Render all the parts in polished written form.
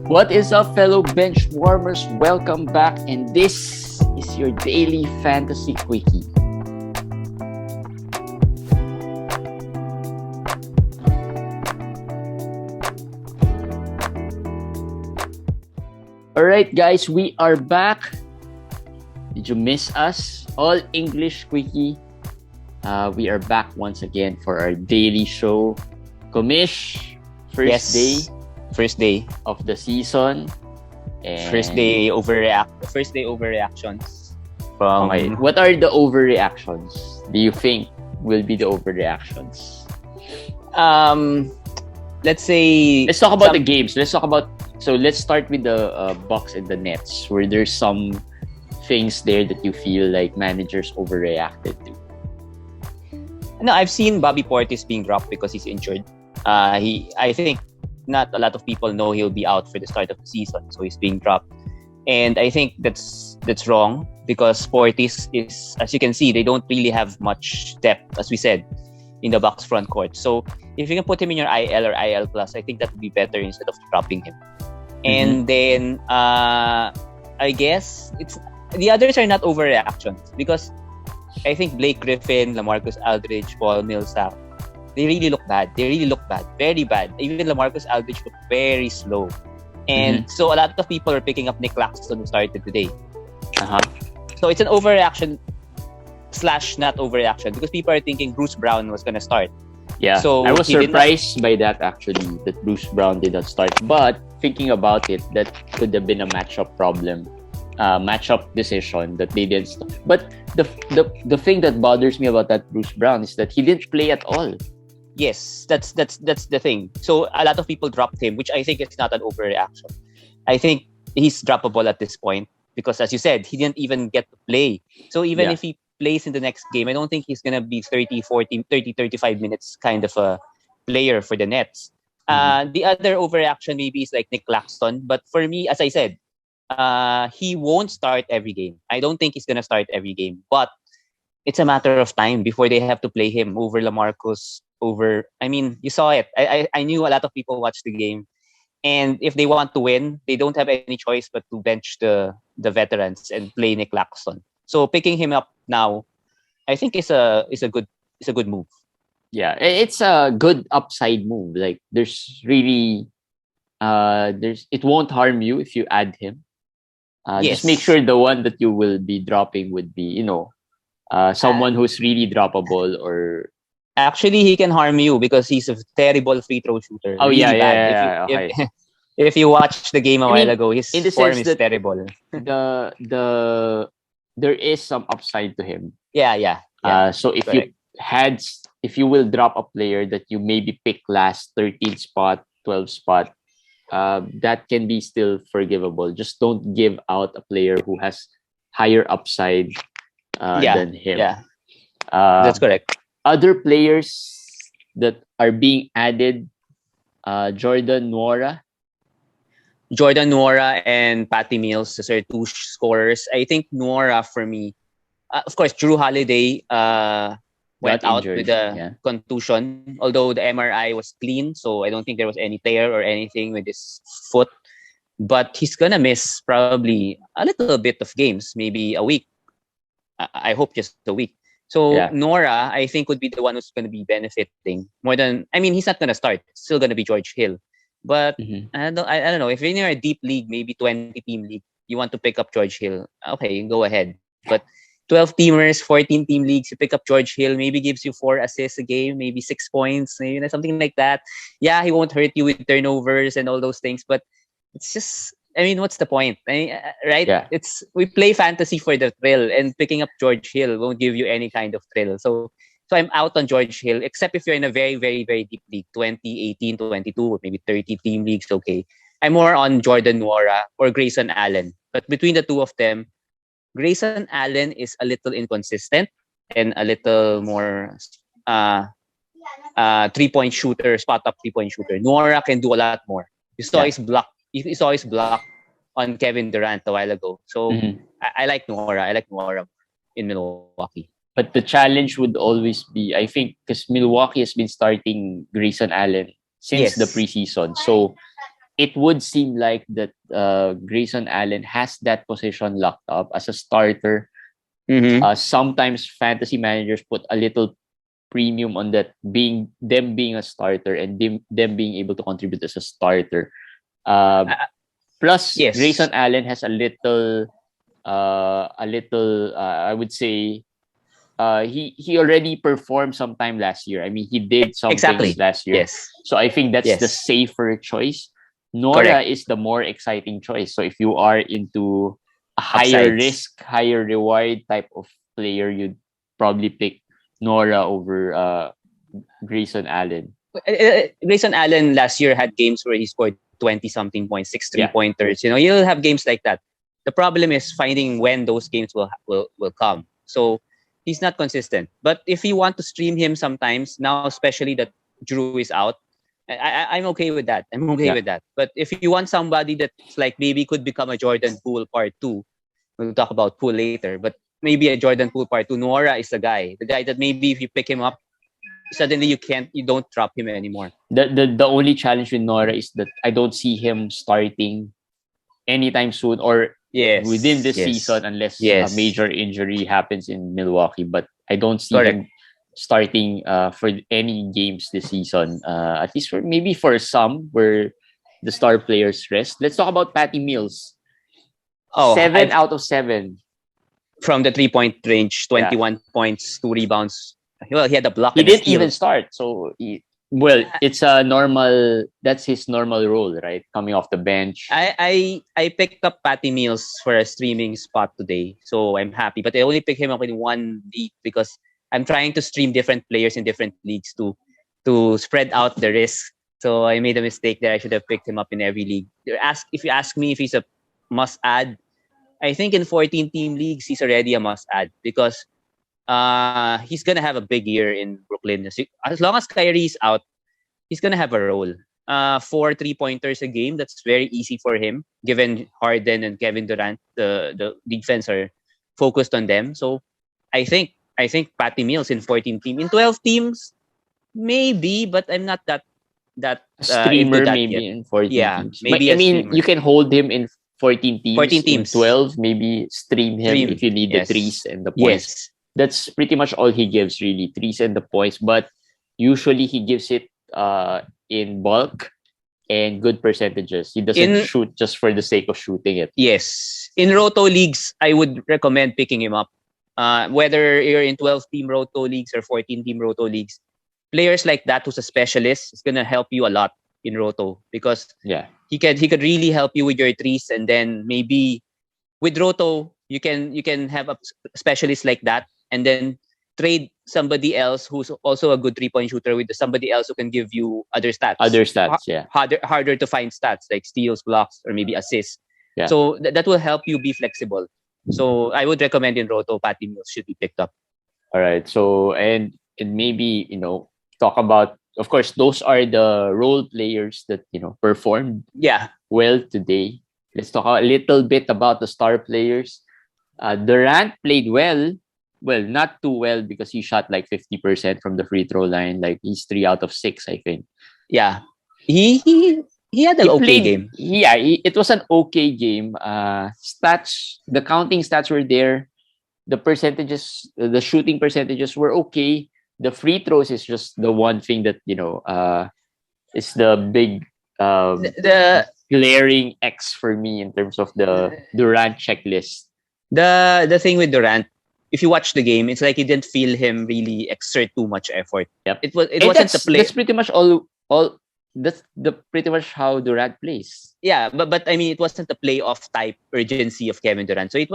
What is up, fellow bench warmers? Welcome back, and this is your daily fantasy quickie. Alright, guys, we are back. Did you miss us? All English quickie. We are back once again for our daily show. Komish, First day of the season. And First day overreactions from okay, what are the overreactions do you think will be the overreactions? let's say Let's talk about the games. Let's start with the Bucks and the Nets, where there's some things there that you feel like managers overreacted to. No, I've seen Bobby Portis being dropped because he's injured. I think not a lot of people know he'll be out for the start of the season, so he's being dropped. And I think that's wrong because Portis is, as you can see, they don't really have much depth, as we said, in the Bucks front court. So if you can put him in your IL or IL plus, I think that would be better instead of dropping him. And then I guess it's the others are not overreactions because I think Blake Griffin, LaMarcus Aldridge, Paul Millsap, they really look bad. Very bad. Even LaMarcus Aldridge looked very slow. And so a lot of people are picking up Nick Claxton, who started today. So it's an overreaction / not overreaction because people are thinking Bruce Brown was going to start. Yeah, so I was surprised by that actually, that Bruce Brown did not start. But thinking about it, that could have been a matchup problem. Matchup decision that they didn't start. But the thing that bothers me about that Bruce Brown is that he didn't play at all. Yes, that's the thing. So a lot of people dropped him, which I think is not an overreaction. I think he's droppable at this point because, as you said, he didn't even get to play. So even if he plays in the next game, I don't think he's going to be 30, 35 minutes kind of a player for the Nets. The other overreaction maybe is like Nick Claxton. But for me, as I said, he won't start every game. I don't think he's going to start every game. But it's a matter of time before they have to play him over LaMarcus. You saw it. I knew a lot of people watched the game. And if they want to win, they don't have any choice but to bench the veterans and play Nick Claxton. So picking him up now, I think is a good move. Yeah, it's a good upside move. Like there's really it won't harm you if you add him. Just make sure the one that you will be dropping would be, someone who's really droppable or. Actually, he can harm you because he's a terrible free throw shooter. Oh, really bad. Okay. If you watched the game a while ago, his form is terrible. There is some upside to him. Yeah. So if you will drop a player that you maybe pick last 13 spot, 12 spot, that can be still forgivable. Just don't give out a player who has higher upside than him. Yeah, that's correct. Other players that are being added, Jordan Nwora and Patty Mills, those are two scorers. I think Nwora for me, of course, Drew Holiday went out with a contusion, although the MRI was clean, so I don't think there was any tear or anything with his foot. But he's gonna miss probably a little bit of games, maybe a week. I hope just a week. So Nwora, I think, would be the one who's going to be benefiting more than. I mean, he's not going to start. It's still going to be George Hill, but I don't know. If you're in a deep league, maybe 20-team league, you want to pick up George Hill. Okay, go ahead. But 12-teamers, 14-team leagues, you pick up George Hill. Maybe gives you 4 assists a game, maybe 6 points, maybe something like that. Yeah, he won't hurt you with turnovers and all those things, but it's just. I mean, what's the point? Right? Yeah. We play fantasy for the thrill, and picking up George Hill won't give you any kind of thrill. So I'm out on George Hill, except if you're in a very, very, very deep league, 20, 18, 22, or maybe 30-team leagues, okay. I'm more on Jordan Nwora or Grayson Allen. But between the two of them, Grayson Allen is a little inconsistent and a little more three-point shooter, spot-up three-point shooter. Nwora can do a lot more. You saw his block on Kevin Durant a while ago. So I like Nwora. I like Nwora in Milwaukee. But the challenge would always be, I think, because Milwaukee has been starting Grayson Allen since the preseason. So it would seem like that Grayson Allen has that position locked up as a starter. Sometimes fantasy managers put a little premium on that being a starter and them being able to contribute as a starter. Plus, Yes. Grayson Allen has a little I would say he already performed sometime last year. I mean, he did some things last year. Yes. So I think that's the safer choice. Nora is the more exciting choice. So if you are into a higher risk, higher reward type of player, you'd probably pick Nora over Grayson Allen. Grayson Allen last year had games where he scored 20 something points, 6 3-pointers. You know, you'll have games like that. The problem is finding when those games will come. So he's not consistent. But if you want to stream him sometimes, now especially that Drew is out, I'm okay with that. I'm okay with that. But if you want somebody that's like maybe could become a Jordan Poole part 2, we'll talk about Poole later, but maybe a Jordan Poole part 2, Nora is the guy that maybe if you pick him up, suddenly you don't drop him anymore. The only challenge with Nora is that I don't see him starting anytime soon or within this season unless a major injury happens in Milwaukee. But I don't see him starting for any games this season. At least maybe for some where the star players rest. Let's talk about Patty Mills. 7 out of 7 from the 3-point range, 21 points, 2 rebounds. Well, he had a block. He didn't even start, so it's a normal. That's his normal role, right? Coming off the bench. I picked up Patty Mills for a streaming spot today, so I'm happy. But I only picked him up in one league because I'm trying to stream different players in different leagues to spread out the risk. So I made a mistake there. I should have picked him up in every league. If you ask me if he's a must add, I think in 14-team leagues he's already a must add because he's gonna have a big year in Brooklyn. As long as Kyrie's out, he's gonna have a role. 4 3-pointers a game. That's very easy for him, given Harden and Kevin Durant. The defense are focused on them. So I think Patty Mills in 14 team. In 12 teams, maybe, but I'm not that streamer into that maybe yet. in 14 teams. Maybe I mean, you can hold him in 14 teams. 14 teams. In 12, maybe stream him if you need the threes and the points. Yes. That's pretty much all he gives, really. Threes and the points. But usually he gives it in bulk and good percentages. He doesn't shoot just for the sake of shooting it. Yes. In Roto leagues, I would recommend picking him up. Whether you're in 12-team Roto leagues or 14-team Roto leagues, players like that who's a specialist is gonna help you a lot in Roto because he could really help you with your threes, and then maybe with Roto you can have a specialist like that and then trade somebody else who's also a good 3-point shooter with somebody else who can give you other stats. Harder to find stats like steals, blocks, or maybe assists. Yeah. So that will help you be flexible. So I would recommend in Roto, Patty Mills should be picked up. All right. So and maybe talk about, of course, those are the role players that performed well today. Let's talk a little bit about the star players. Durant played well. Well, not too well because he shot like 50% from the free throw line. Like he's 3 out of 6, I think. Yeah, he had an okay game. Yeah, it was an okay game. Stats, the counting stats were there. The percentages, the shooting percentages were okay. The free throws is just the one thing that is the big the glaring X for me in terms of the Durant checklist. The thing with Durant, if you watch the game, it's like you didn't feel him really exert too much effort. Yep. It wasn't the play. That's pretty much all. That's pretty much how Durant plays. Yeah, but I mean, it wasn't the playoff type urgency of Kevin Durant. So he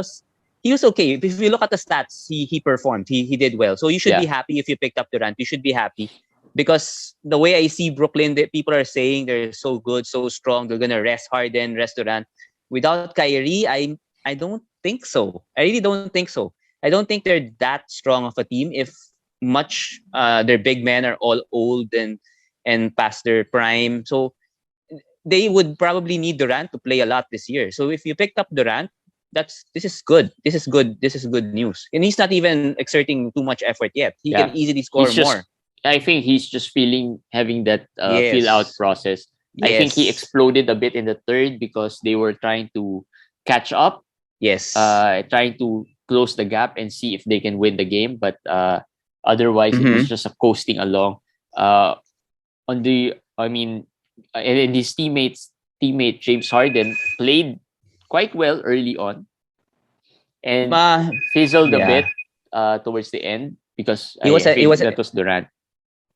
was okay. If you look at the stats, he performed. He did well. So you should be happy if you picked up Durant. You should be happy because the way I see Brooklyn, people are saying they're so good, so strong. They're gonna rest Harden, rest Durant. Without Kyrie, I don't think so. I really don't think so. I don't think they're that strong of a team if their big men are all old and past their prime. So they would probably need Durant to play a lot this year. So if you picked up Durant, this is good. This is good news. And he's not even exerting too much effort yet. He can easily score more. I think he's just having that feel out process. I think he Yes. exploded a bit in the third because they were trying to catch up, Yes. trying to close the gap and see if they can win the game. But otherwise, it was just a coasting along. On the, I mean, and his teammate James Harden played quite well early on and fizzled a Yeah. bit towards the end because He was I a he think was that a, was Durant.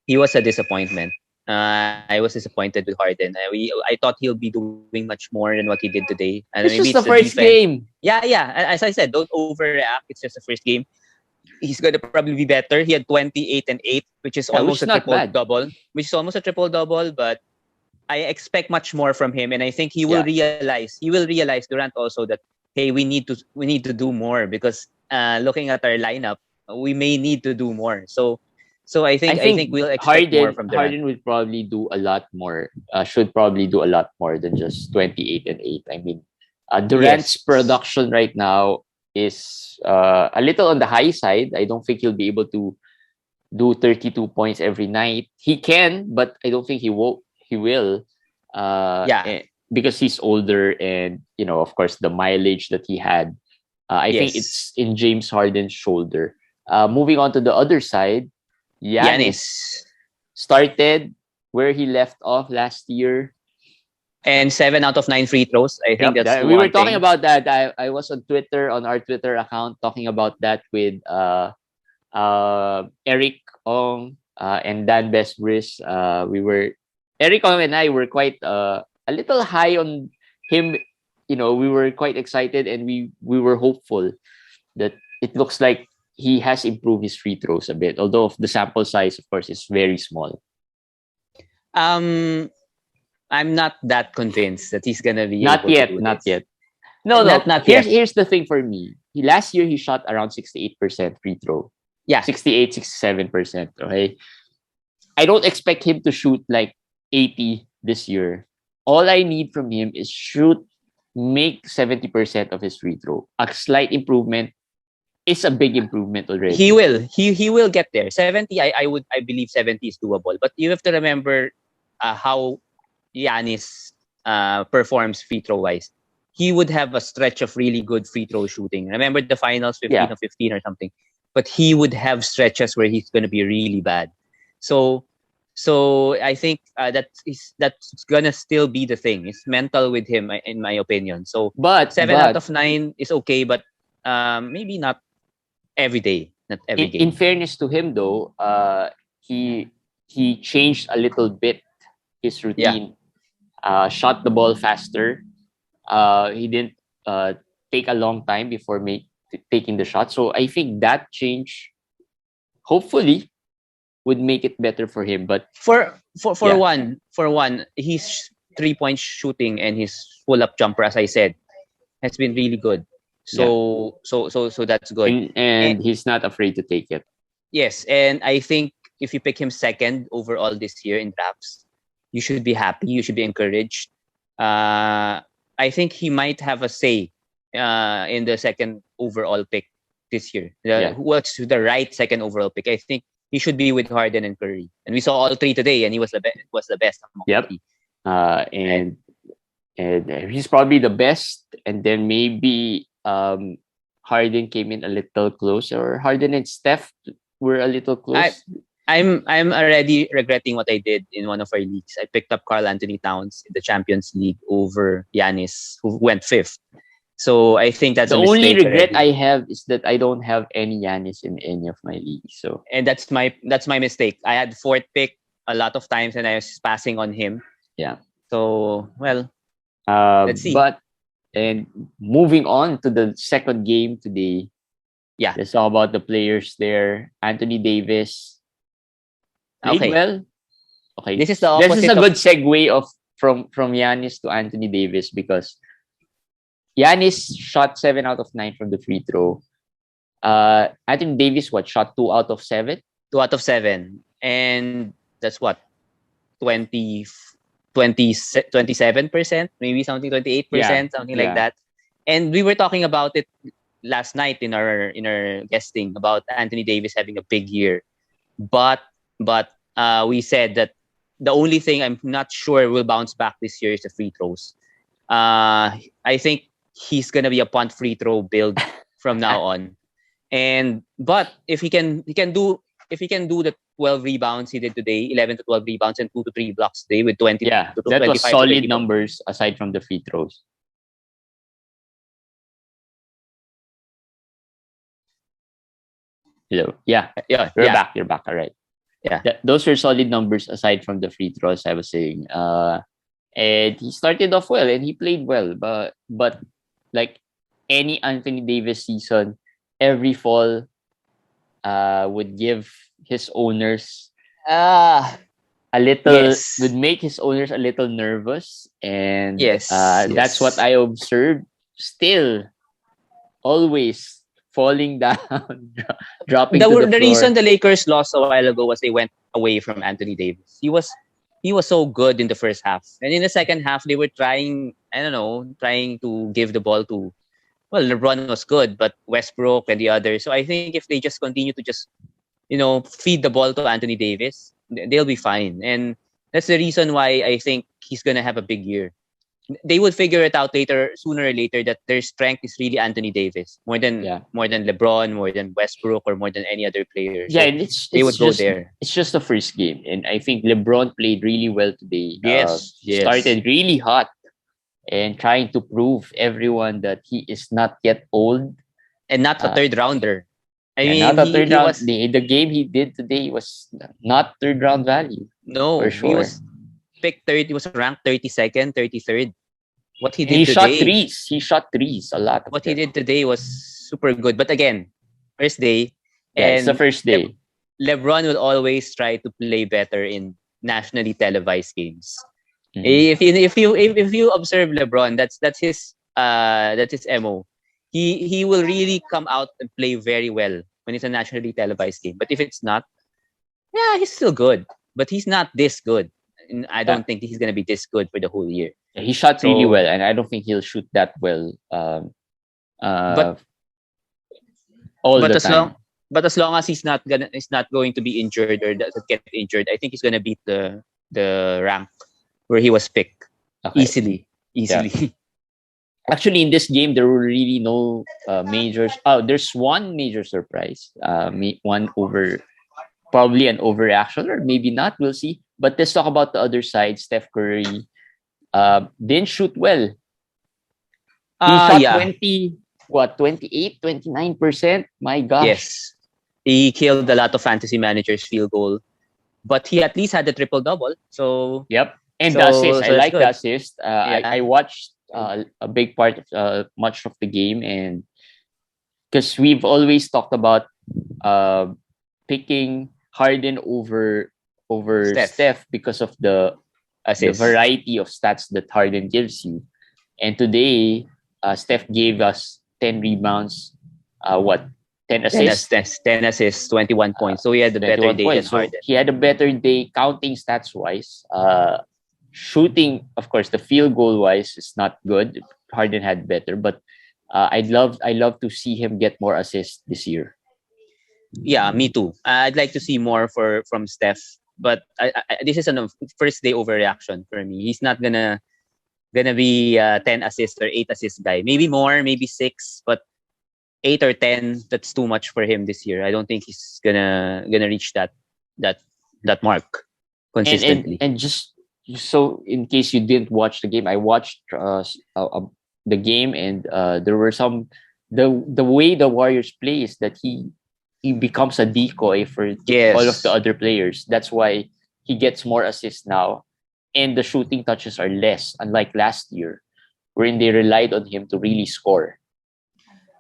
he was a disappointment. I was disappointed with Harden. I thought he'll be doing much more than what he did today. And maybe It's it's just the the first defense. game. Yeah. As I said, don't overreact. It's just the first game. He's gonna probably be better. He had 28 and 8, which is Yeah, almost which a is not triple bad. double. Which is almost a triple double, but I expect much more from him, and I think he will Yeah. realize. He will realize Durant also that hey, we need to do more because looking at our lineup, we may need to do more. So I I think think we'll expect more from Durant. Harden would probably do a lot more. Should probably do a lot more than just 28 and 8. I mean, Durant's Yes. production right now is a little on the high side. I don't think he'll be able to do 32 points every night. He can, but I don't think he will. Yeah. Because he's older and, of course, the mileage that he had. I think Yes. it's in James Harden's shoulder. Moving on to the other side, Giannis Giannis. started where he left off last year. And 7 out of 9 free throws. I think that's We were one talking thing. about that. I was on Twitter, on our Twitter account, talking about that with Eric Ong and Dan Bestbris. Eric Ong and I were quite a little high on him. We were quite excited and we were hopeful that it looks like he has improved his free throws a bit, although the sample size, of course, is very small. I'm not that convinced that he's gonna be Not able to yet, do not this. yet. No. Not Here's yet. here's the thing for me. Last year he shot around 68% free throw. Yeah. 68, 67%. Okay. I don't expect him to shoot like 80 this year. All I need from him is make 70% of his free throw. A slight improvement is a big improvement already. He will. He will get there. 70, I believe 70 is doable. But you have to remember how Giannis performs free throw wise. He would have a stretch of really good free throw shooting. Remember the finals 15 of 15 or something. But he would have stretches where he's going to be really bad. So I think that's gonna still be the thing. It's mental with him, in my opinion. So, but 7 out of 9 is okay, but maybe not every day, not every game. In fairness to him, though, he changed a little bit his routine. Yeah. Shot the ball faster. He didn't take a long time before taking the shot. So I think that change, hopefully, would make it better for him. But for one, his 3-point shooting and his pull-up jumper, as I said, has been really good. So that's good. And he's not afraid to take it. Yes, and I think if you pick him second overall this year in drafts, you should be happy. You should be encouraged. I think he might have a say in the second overall pick this year. What's the right second overall pick? I think he should be with Harden and Curry. And we saw all three today, and he was the best among the three. And he's probably the best. And then maybe Harden came in a little close, or Harden and Steph were a little close. I'm already regretting what I did in one of our leagues. I picked up Karl Anthony Towns in the Champions League over Giannis, who went 5th. So I think that's the a mistake. The only regret already. I have is that I don't have any Giannis in any of my leagues. So, and that's my mistake. I had 4th pick a lot of times, and I was passing on him. Yeah. So let's see. And moving on to the second game today. Yeah. Let's talk about the players there. Anthony Davis played well. Okay. This is the opposite. This is a good segue from Giannis to Anthony Davis, because Giannis shot 7 out of 9 from the free throw. Anthony Davis shot 2 out of 7? 2 out of 7. And that's what? 27%, maybe something, 28%, something like that. And we were talking about it last night in our guesting about Anthony Davis having a big year. But we said that the only thing I'm not sure will bounce back this year is the free throws. I think he's gonna be a punt free throw build from now on. But if he can do the 12 rebounds he did today, 11 to 12 rebounds and 2 to 3 blocks a day with 20 to that was 25 to solid 30 numbers aside from the free throws. Hello. Yeah. You're back. You're back. All right. Yeah. Those were solid numbers aside from the free throws, I was saying. And he started off well and he played well. But like any Anthony Davis season, every fall would give his owners a little, would make his owners a little nervous. And that's what I observed. Still, always falling down, dropping to the floor. The reason the Lakers lost a while ago was they went away from Anthony Davis. He was so good in the first half. And in the second half, they were trying to give the ball to, well, LeBron was good, but Westbrook and the others. So I think if they just continue to just, feed the ball to Anthony Davis, they'll be fine. And that's the reason why I think he's going to have a big year. They would figure it out sooner or later, that their strength is really Anthony Davis more than LeBron, more than Westbrook, or more than any other player. So they would go there. It's just the first game, and I think LeBron played really well today. Started really hot and trying to prove everyone that he is not yet old and not a third rounder. I mean, not a third round. The game he did today was not third round value. No, for sure. He was picked third. He was ranked 32nd, 33rd. What he did he today, he shot threes a lot. What he did today was super good. But again, first day. It's the first day. LeBron will always try to play better in nationally televised games. Mm-hmm. If you observe LeBron, that's his MO. He will really come out and play very well when it's a nationally televised game. But if it's not, he's still good. But he's not this good. And I don't think he's going to be this good for the whole year. He shot really well, and I don't think he'll shoot that well all the time. But as long as he's not going to be injured or doesn't get injured, I think he's going to beat the rank where he was picked easily. Yeah. Actually, in this game, there were really no majors. Oh, there's one major surprise. Probably an overreaction, or maybe not. We'll see. But let's talk about the other side. Steph Curry didn't shoot well. He shot 29%? My gosh. Yes. He killed a lot of fantasy managers' field goal. But he at least had the triple-double. So yep. And the assist. I like the assist. I watched a big part of much of the game, and because we've always talked about picking Harden over Steph because of the variety of stats that Harden gives you. And today, Steph gave us 10 rebounds, 10 assists? 10 assists, 21 points. So he had a better day than Harden. So he had a better day counting stats-wise. Shooting, of course, the field goal-wise is not good. Harden had better. But I'd love to see him get more assists this year. Yeah, me too. I'd like to see more from Steph. But this is a first day overreaction for me. He's not gonna be 10 assists or 8 assist guy. Maybe more, maybe 6, but 8 or 10, that's too much for him this year. I don't think he's gonna reach that mark consistently. And just so in case you didn't watch the game, I watched the game, and there were some the way the Warriors play is that he becomes a decoy for all of the other players. That's why he gets more assists now. And the shooting touches are less, unlike last year, wherein they relied on him to really score.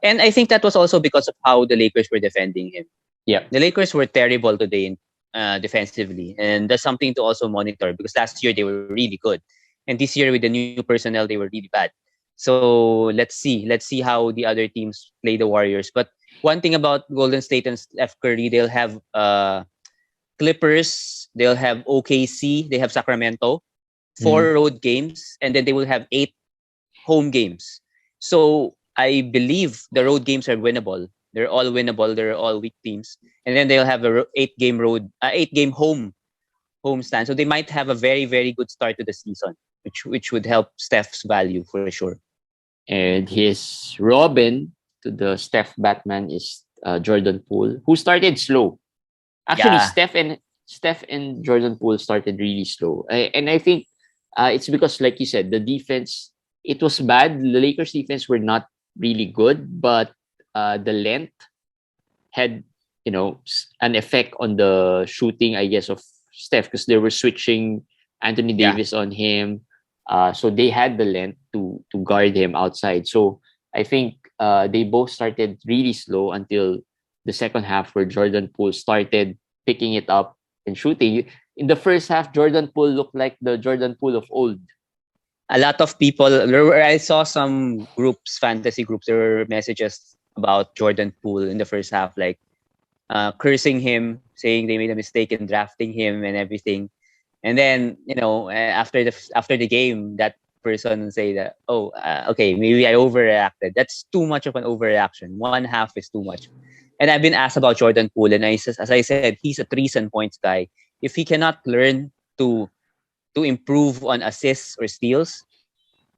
And I think that was also because of how the Lakers were defending him. Yeah. The Lakers were terrible today defensively. And that's something to also monitor, because last year they were really good. And this year with the new personnel, they were really bad. So let's see how the other teams play the Warriors. But one thing about Golden State and Steph Curry, they'll have Clippers, they'll have OKC, they have Sacramento, 4 road games, and then they will have 8 home games. So I believe the road games are winnable. They're all winnable. They're all weak teams, and then they'll have a 8-game home homestand. So they might have a very, very good start to the season, which would help Steph's value for sure. And his Robin to the Steph Batman is Jordan Poole, who started slow. Actually, Yeah. Steph and Jordan Poole started really slow, and I think it's because, like you said, the defense, it was bad. The Lakers defense were not really good, but the length had, an effect on the shooting, I guess, of Steph, because they were switching Anthony Yeah. Davis on him. So they had the length to guard him outside. So I think they both started really slow until the second half, where Jordan Poole started picking it up and shooting. In the first half, Jordan Poole looked like the Jordan Poole of old. A lot of people, I saw some groups, fantasy groups, there were messages about Jordan Poole in the first half, like cursing him, saying they made a mistake in drafting him and everything. And then, after the game, that person say that, okay, maybe I overreacted. That's too much of an overreaction. One half is too much. And I've been asked about Jordan Poole, and as I said, he's a threes and points guy. If he cannot learn to improve on assists or steals,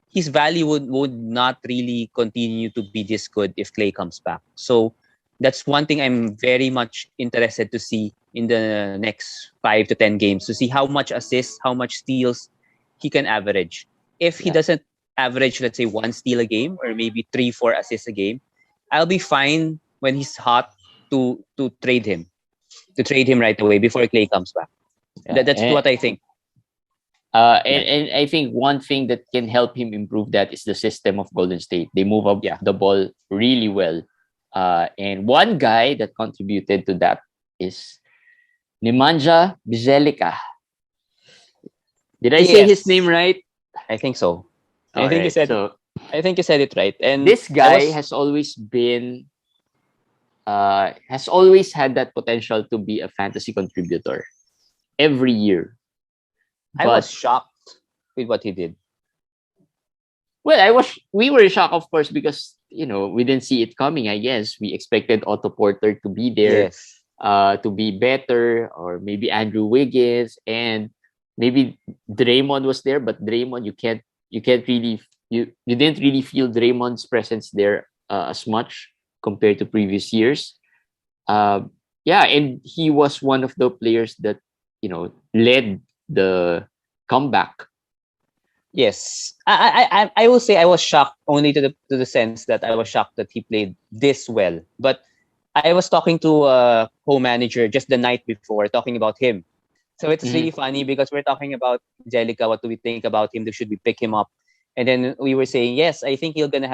his value would not really continue to be this good if Clay comes back. So that's one thing I'm very much interested to see in the next 5 to 10 games, to see how much assists, how much steals he can average. If he Yeah. doesn't average, let's say, one steal a game or maybe 3-4 assists a game, I'll be fine when he's hot to trade him right away before Clay comes back. Yeah. That's what I think. And I think one thing that can help him improve that is the system of Golden State. They move up the ball really well. And one guy that contributed to that is Nemanja Bjelica. Did I say his name right? I think so. I think you said it right. And this guy has always had that potential to be a fantasy contributor every year. I was shocked with what he did. Well, we were shocked, of course, because, we didn't see it coming, I guess. We expected Otto Porter to be there, to be better, or maybe Andrew Wiggins, and maybe Draymond was there, but Draymond, you didn't really feel Draymond's presence there as much compared to previous years. And he was one of the players that, led the comeback. Yes, I will say I was shocked, only to the sense that I was shocked that he played this well. But I was talking to a co-manager just the night before, talking about him. So it's really funny because we're talking about Bjelica. What do we think about him? Should we pick him up? And then we were saying, yes, I think he's gonna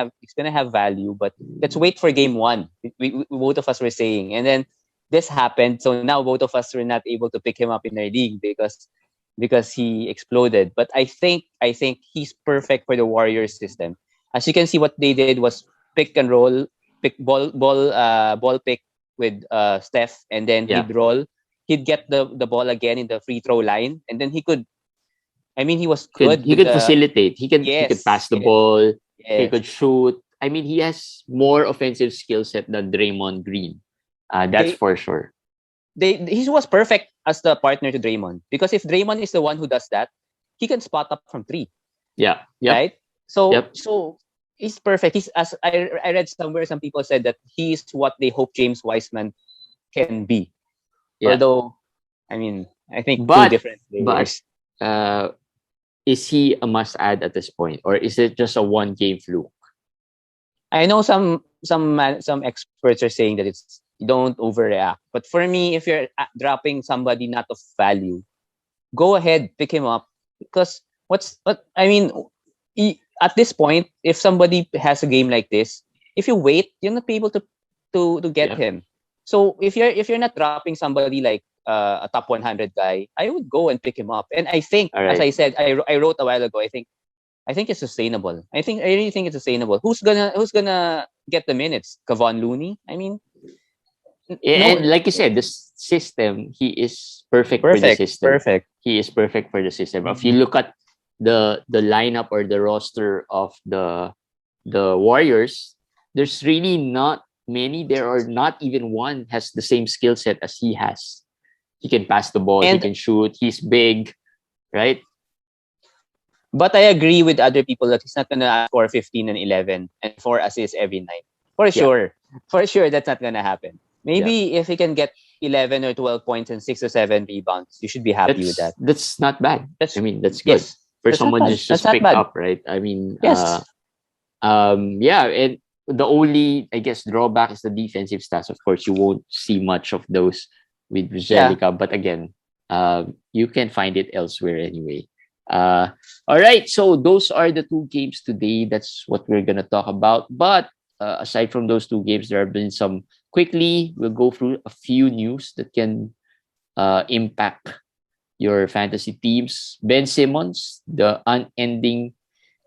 have value, but let's wait for game one. We both of us were saying, and then this happened. So now both of us were not able to pick him up in our league because he exploded. But I think he's perfect for the Warriors system. As you can see, what they did was pick and roll, pick ball pick with Steph, and then he'd roll. He'd get the ball again in the free throw line, and then he could. I mean, he was good. He could facilitate. He could pass the ball. Yes. He could shoot. I mean, he has more offensive skill set than Draymond Green. That's for sure. He was perfect as the partner to Draymond, because if Draymond is the one who does that, he can spot up from three. Yeah. Right. So he's perfect. He's, as I read somewhere, some people said that he's what they hope James Wiseman can be. Yeah. Although, I mean, I think two different players. But is he a must-add at this point, or is it just a one-game fluke? I know some experts are saying that it's, don't overreact. But for me, if you're dropping somebody not of value, go ahead, pick him up. Because at this point, if somebody has a game like this, if you wait, you'll not be able to get him. So if you're not dropping somebody like a top 100 guy, I would go and pick him up. And I think, as I said, I wrote a while ago, I think it's sustainable. I really think it's sustainable. Who's gonna get the minutes? Kevon Looney? I mean, and like you said, the system, he is perfect for the system. Perfect. He is perfect for the system. If you look at the lineup or the roster of the Warriors, there's really not many. There are not even one has the same skill set as he has. He can pass the ball. He can shoot. He's big, right? But I agree with other people that he's not gonna score 15 and 11 and 4 assists every night. For sure, that's not gonna happen. Maybe if he can get 11 or 12 points and 6 or 7 rebounds, you should be happy with that. That's not bad. That's good for someone just pick up, right? I mean, yes. And the only, I guess, drawback is the defensive stats. Of course, you won't see much of those with Bjelica, but again, you can find it elsewhere anyway. All right, so those are the 2 games today. That's what we're gonna talk about. But aside from those 2 games, there have been some. Quickly, we'll go through a few news that can impact your fantasy teams. Ben Simmons, the unending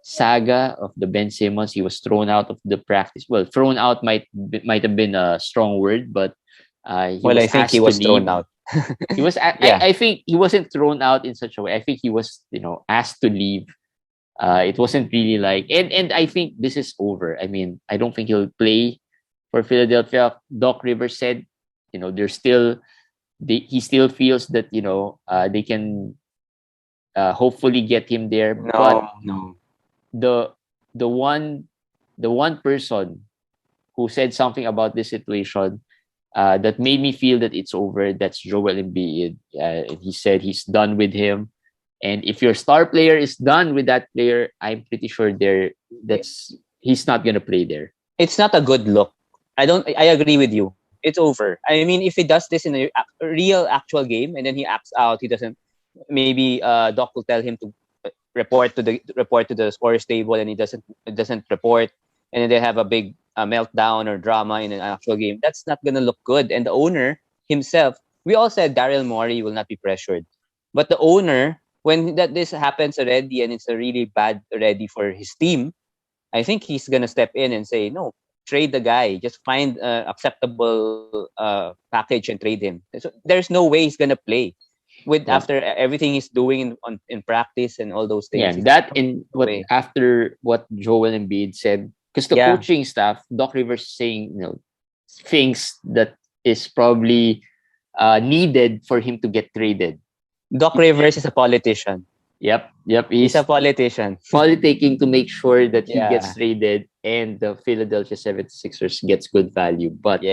saga of the Ben Simmons. He was thrown out of the practice. Well, thrown out might have been a strong word, but I think he was thrown out. He was. I think he wasn't thrown out in such a way. I think he was, asked to leave. It wasn't really like, and I think this is over. I mean, I don't think he'll play for Philadelphia. Doc Rivers said, there's still. He still feels that they can hopefully get him there. No. The one person who said something about this situation that made me feel that it's over, that's Joel Embiid. He said he's done with him, and if your star player is done with that player, I'm pretty sure he's not gonna play there. It's not a good look. I agree with you. It's over. I mean, if he does this in a real actual game and then he acts out, he doesn't. Maybe Doc will tell him to report to the scorer's table, and he doesn't report, and then they have a big meltdown or drama in an actual game. That's not gonna look good. And the owner himself, we all said Daryl Morey will not be pressured, but the owner, when this happens already and it's a really bad already for his team, I think he's gonna step in and say no. Trade the guy. Just find acceptable package and trade him. So there's no way he's gonna play after everything he's doing in practice and all those things. Yeah, after what Joel Embiid said, because the coaching staff, Doc Rivers saying, things that is probably needed for him to get traded. Doc Rivers is a politician. Yep. He's a politician. Politicking to make sure that he gets traded and the Philadelphia 76ers gets good value. But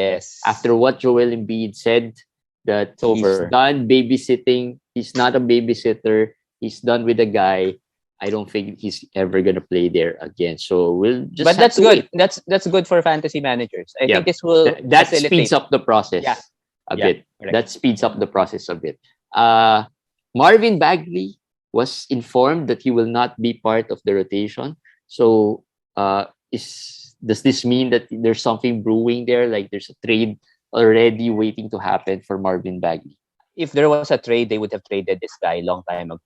after what Joel Embiid said, that he's done babysitting, he's not a babysitter, he's done with the guy, I don't think he's ever gonna play there again. So we'll just. But that's good. That's good for fantasy managers. I think this will that speeds up the process a bit. Correct. That speeds up the process a bit. Marvin Bagley was informed that he will not be part of the rotation. So does this mean that there's something brewing there? Like there's a trade already waiting to happen for Marvin Bagley? If there was a trade, they would have traded this guy a long time ago.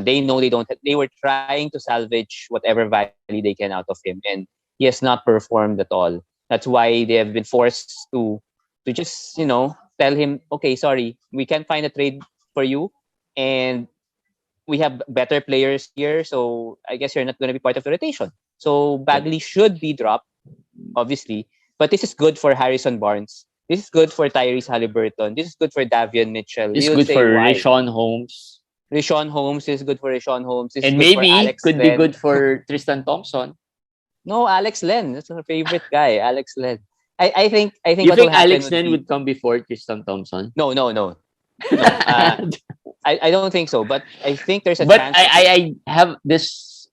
They know they were trying to salvage whatever value they can out of him, and he has not performed at all. That's why they have been forced to just tell him, okay, sorry, we can't find a trade for you, and we have better players here, so I guess you're not going to be part of the rotation. So Bagley should be dropped, obviously, but this is good for Harrison Barnes. This is good for Tyrese Haliburton. This is good for Davion Mitchell. This is good for Richaun Holmes. Richaun Holmes is good for Richaun Holmes. And maybe could be good for Tristan Thompson. No, Alex Len. That's our favorite guy, Alex Len. I think. You think Alex Len would come before Tristan Thompson? No. I don't think so, but I think there's a chance. But I have this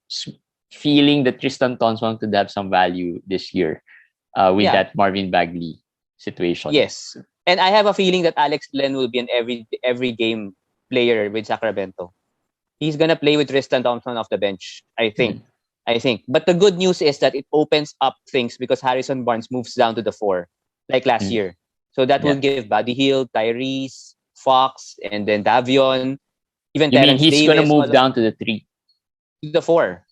feeling that Tristan Thompson could have some value this year with that Marvin Bagley situation. Yes, and I have a feeling that Alex Len will be an every game player with Sacramento. He's gonna play with Tristan Thompson off the bench, I think. But the good news is that it opens up things because Harrison Barnes moves down to the 4, like last year. So that will give Buddy Hield, Tyrese, Fox, and then Davion. Even Terrence he's Davis, gonna move down to the 3? To the 4.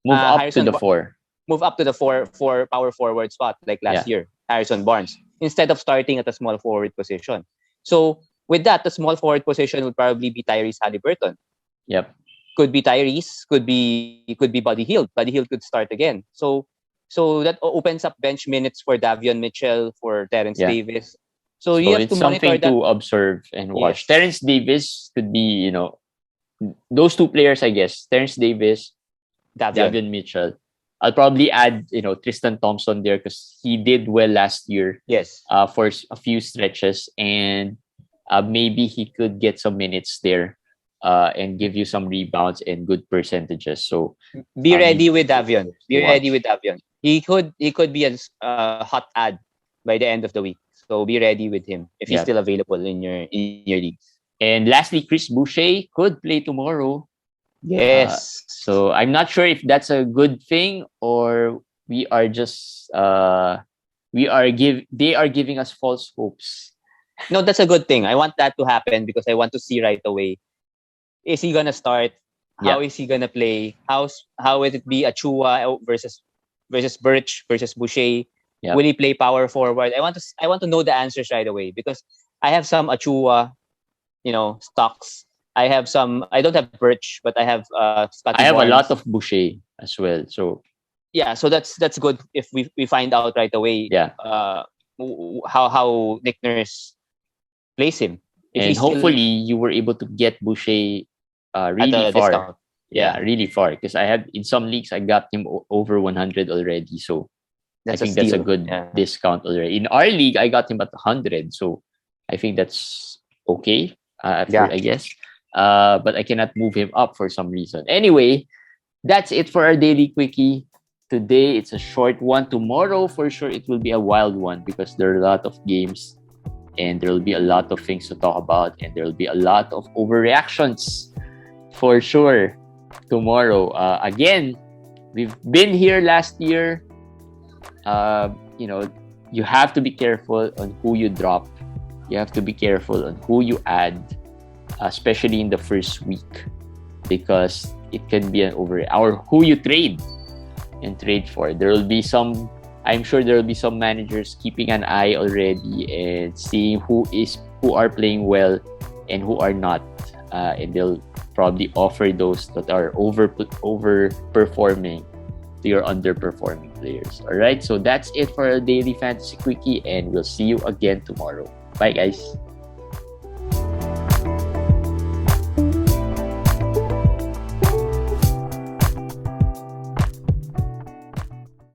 Move up to the 4. Move up to the 4 power forward spot like last year. Harrison Barnes. Instead of starting at the small forward position. So with that, the small forward position would probably be Tyrese Haliburton. Yep. Could be Tyrese, could be Buddy Hield. Buddy Hield could start again. So that opens up bench minutes for Davion Mitchell, for Terrence Davis. So you have it's to monitor something that. to observe and watch. Yes. Terrence Davis could be, those two players, I guess. Terrence Davis, Davion Mitchell. I'll probably add, Tristan Thompson there because he did well last year. Yes. For a few stretches, and maybe he could get some minutes there, and give you some rebounds and good percentages. So be ready with to Davion. Be watch. ready with Davion. He could be a hot ad by the end of the week. So be ready with him if he's still available in your leagues. And lastly, Chris Boucher could play tomorrow. Yes. So I'm not sure if that's a good thing or we are just they are giving us false hopes. No, that's a good thing. I want that to happen because I want to see right away. Is he gonna start? How is he gonna play? How would it be Achua versus Birch versus Boucher? Yep. Will he play power forward? I want to know the answers right away because I have some Achua, stocks. I don't have Birch, but I have Scotty I have Barnes. a lot of Boucher as well. So yeah, so that's good if we find out right away. Yeah. How Nick Nurse plays him. And hopefully you were able to get Boucher really far. Discount. Yeah, really far. Because I had in some leagues I got him over 100 already. So I think that's a good discount already. In our league, I got him at 100. So I think that's okay. I guess. But I cannot move him up for some reason. Anyway, that's it for our daily quickie. Today it's a short one. Tomorrow for sure it will be a wild one because there are a lot of games and there will be a lot of things to talk about and there will be a lot of overreactions for sure tomorrow. Again, we've been here last year. You have to be careful on who you drop. You have to be careful on who you add, especially in the first week, because it can be an or who you trade for. I'm sure there will be some managers keeping an eye already and seeing who are playing well and who are not, and they'll probably offer those that are overperforming to your underperforming players. All right, so that's it for our daily fantasy quickie, and we'll see you again tomorrow. Bye, guys.